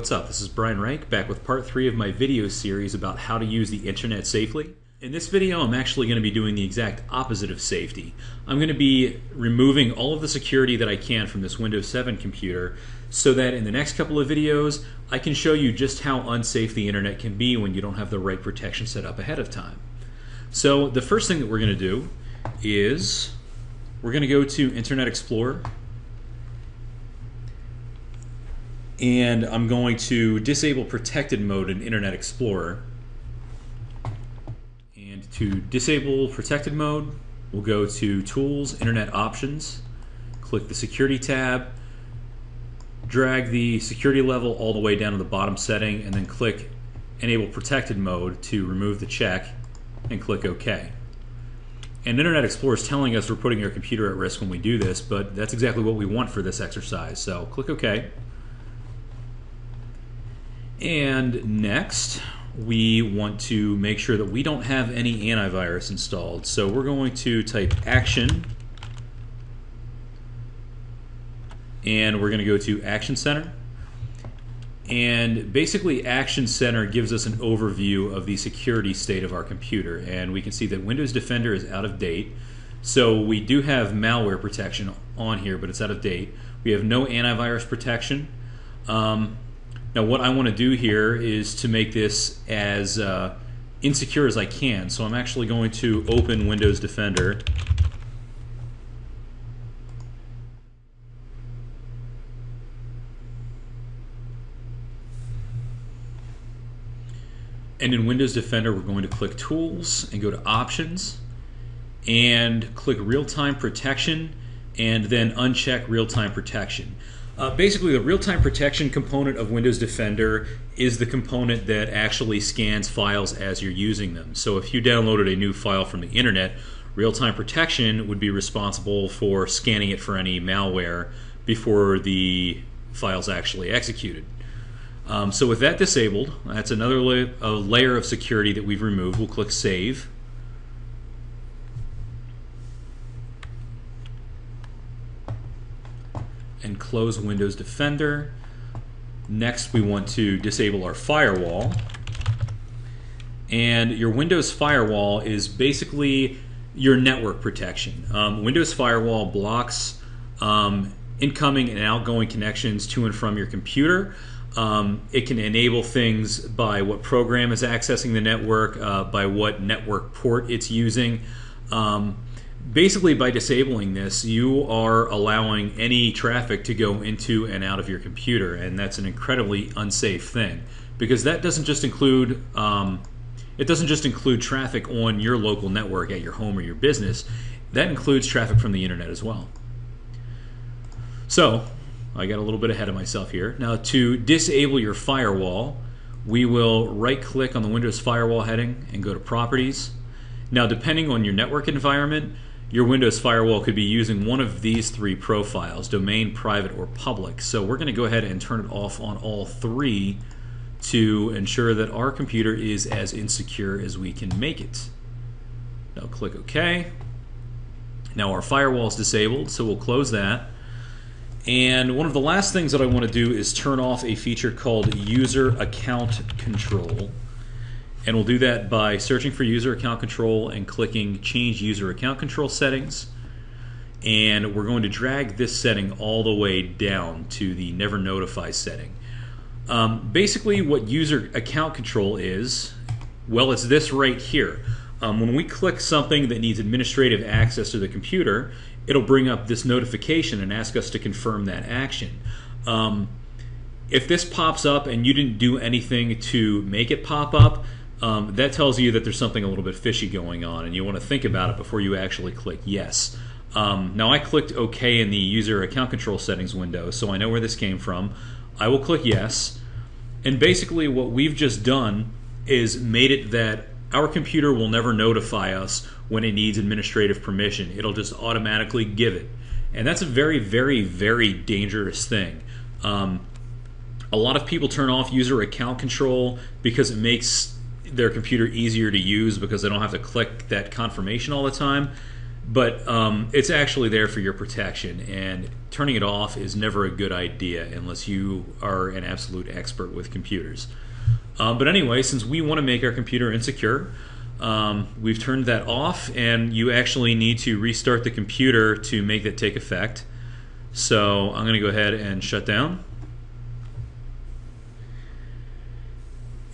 what's up? This is Brian Reich, back with part 3 of my video series about how to use the internet safely. In this video, I'm actually going to be doing the exact opposite of safety. I'm going to be removing all of the security that I can from this Windows 7 computer so that in the next couple of videos, I can show you just how unsafe the internet can be when you don't have the right protection set up ahead of time. So the first thing that we're going to do is we're going to go to Internet Explorer, and I'm going to disable protected mode in Internet Explorer. And to disable protected mode, we'll go to Tools, Internet Options, click the Security tab, drag the security level all the way down to the bottom setting, and then click Enable Protected Mode to remove the check, and click OK. And Internet Explorer is telling us we're putting our computer at risk when we do this, but that's exactly what we want for this exercise, so click OK. And next, we want to make sure that we don't have any antivirus installed. So we're going to type Action, and we're going to go to Action Center. And basically, Action Center gives us an overview of the security state of our computer. And we can see that Windows Defender is out of date. So we do have malware protection on here, but it's out of date. We have no antivirus protection. Now what I want to do here is to make this as insecure as I can. So I'm actually going to open Windows Defender. And in Windows Defender, we're going to click Tools and go to Options and click Real-Time Protection and then uncheck Real-Time Protection. Basically, the real-time protection component of Windows Defender is the component that actually scans files as you're using them. So if you downloaded a new file from the internet, real-time protection would be responsible for scanning it for any malware before the file's actually executed. So with that disabled, that's another layer of security that we've removed. We'll click Save. And close Windows Defender. Next, we want to disable our firewall. And your Windows Firewall is basically your network protection. Windows Firewall blocks incoming and outgoing connections to and from your computer. It can enable things by what program is accessing the network, by what network port it's using. Basically, by disabling this, you are allowing any traffic to go into and out of your computer, and that's an incredibly unsafe thing, because that doesn't just include traffic on your local network at your home or your business. That includes traffic from the internet as well. So I got a little bit ahead of myself here. Now, to disable your firewall, we will right-click on the Windows Firewall heading and go to Properties. Now, depending on your network environment, your Windows Firewall could be using one of these three profiles: domain, private, or public. So we're going to go ahead and turn it off on all three to ensure that our computer is as insecure as we can make it. Now click OK. Now our firewall is disabled, so we'll close that. And one of the last things that I want to do is turn off a feature called User Account Control. And we'll do that by searching for User Account Control and clicking Change User Account Control Settings. And we're going to drag this setting all the way down to the Never Notify setting. Basically, what User Account Control is, well, it's this right here. When we click something that needs administrative access to the computer, it'll bring up this notification and ask us to confirm that action. If this pops up and you didn't do anything to make it pop up, that tells you that there's something a little bit fishy going on, and you want to think about it before you actually click yes. Now I clicked OK in the User Account Control Settings window, so I know where this came from. I will click yes, and basically what we've just done is made it that our computer will never notify us when it needs administrative permission. It'll just automatically give it. And that's a very, very, very dangerous thing. A lot of people turn off User Account Control because it makes their computer easier to use because they don't have to click that confirmation all the time. but it's actually there for your protection, and turning it off is never a good idea unless you are an absolute expert with computers. But anyway, since we want to make our computer insecure, we've turned that off, and you actually need to restart the computer to make that take effect. So I'm going to go ahead and shut down.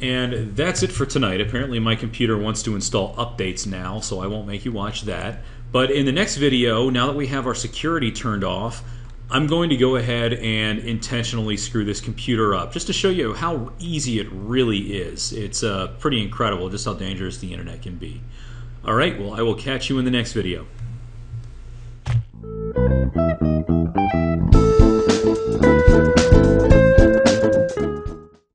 And that's it for tonight. Apparently my computer wants to install updates now, so I won't make you watch that. But in the next video, now that we have our security turned off, I'm going to go ahead and intentionally screw this computer up, just to show you how easy it really is. It's pretty incredible just how dangerous the internet can be. Alright, well, I will catch you in the next video.